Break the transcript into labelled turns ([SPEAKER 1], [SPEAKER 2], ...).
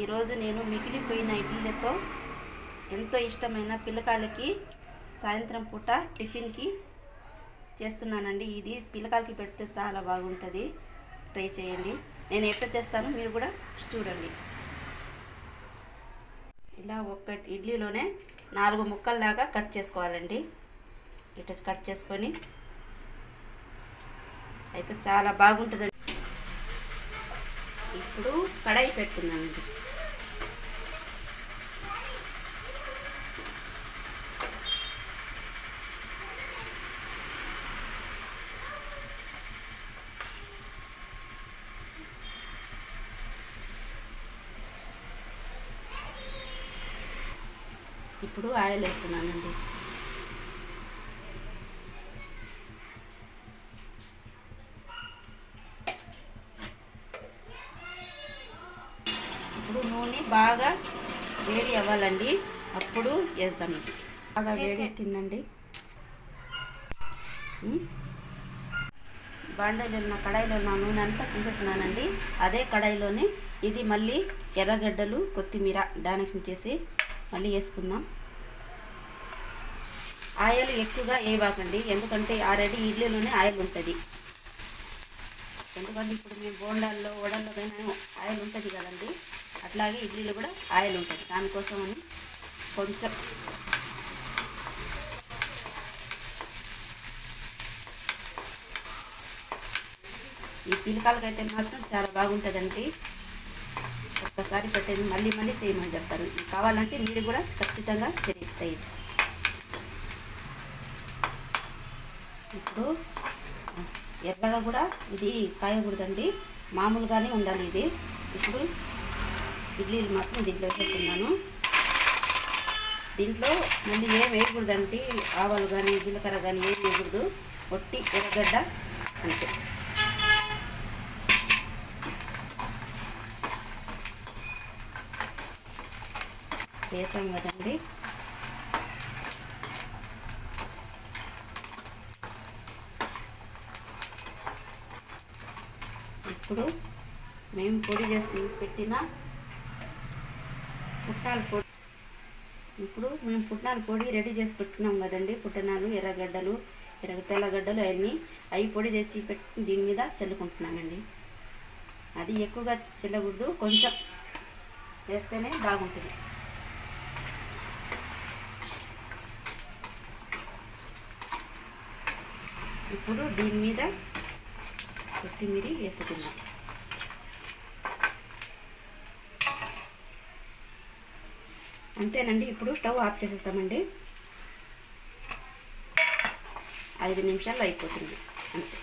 [SPEAKER 1] ఈరోజు నేను మిగిలిపోయిన ఇడ్లీలతో ఎంతో ఇష్టమైన పిల్లకాయలకి సాయంత్రం పూట టిఫిన్కి చేస్తున్నానండి. ఇది పిల్లకాయలకి పెడితే చాలా బాగుంటుంది. ట్రై చేయండి. నేను ఎట్లా చేస్తానో మీరు కూడా చూడండి. ఇలా ఒక్క ఇడ్లీలోనే 4 ముక్కల్లాగా కట్ చేసుకోవాలండి. ఇట్లా కట్ చేసుకొని అయితే చాలా బాగుంటుందండి. ఇప్పుడు కడాయి పెట్టుకున్నానండి. ఇప్పుడు ఆయిల్ వేస్తున్నానండి. ఇప్పుడు నూనె బాగా వేడి అవ్వాలండి. అప్పుడు వేద్దాం. బాగా వేడి ఎక్కిందండి. బాండీలో ఉన్న కడాయిలో ఉన్న నూనె అంతా తీసేస్తున్నానండి. అదే కడాయిలోనే ఇది మళ్ళీ ఎర్రగడ్డలు కొత్తిమీర డానిషన్ చేసి మళ్ళీ వేసుకుందాం. ఆయిల్ ఎక్కువగా వేయబాకండి, ఎందుకంటే ఆల్రెడీ ఇడ్లీలోనే ఆయిల్ ఉంటుంది. ఎందుకంటే ఇప్పుడు మేము బోండాల్లో వడల్లోకైనా ఆయిల్ ఉంటుంది కదండి, అట్లాగే ఇడ్లీలో కూడా ఆయిల్ ఉంటుంది. దానికోసమని కొంచెం ఈ పిల్లకాయలకైతే మాత్రం చాలా బాగుంటుందండి. ఒక్కసారి పెట్టేది మళ్ళీ మళ్ళీ చేయమని చెప్తారు. కావాలంటే మీరు కూడా ఖచ్చితంగా చేయండి. ఇప్పుడు ఎర్రగా కూడా ఇది కాయకూడదండి, మామూలుగానే ఉండాలి ఇది. ఇప్పుడు ఇడ్లీలు మాత్రం దీంట్లో వేస్తున్నాను. దీంట్లో మళ్ళీ ఏం వేయకూడదండి, ఆవాలు కానీ జీలకర్ర కానీ ఏం వేయకూడదు, ఒట్టి ఎర్రగడ్డ అంతే. వేసాం కదండి. ఇప్పుడు మేము పొడి చేసి పెట్టిన పుట్నాల పొడి, ఇప్పుడు మేము పుట్నాల పొడి రెడీ చేసి పెట్టుకున్నాం కదండి. పుట్నాలు, ఎర్రగడ్డలు, తెల్లగడ్డలు అవి పొడి తెచ్చి పెట్టి దీని మీద చల్లుకుంటున్నానండి. అది ఎక్కువగా చల్లకూడదు, కొంచెం వేస్తేనే బాగుంటుంది. ఇప్పుడు దీని మీద కొత్తిమీర వేసుకుందాం. అంతేనండి. ఇప్పుడు స్టవ్ ఆఫ్ చేసేస్తామండి. 5 నిమిషాలు అయిపోతుంది అంతే.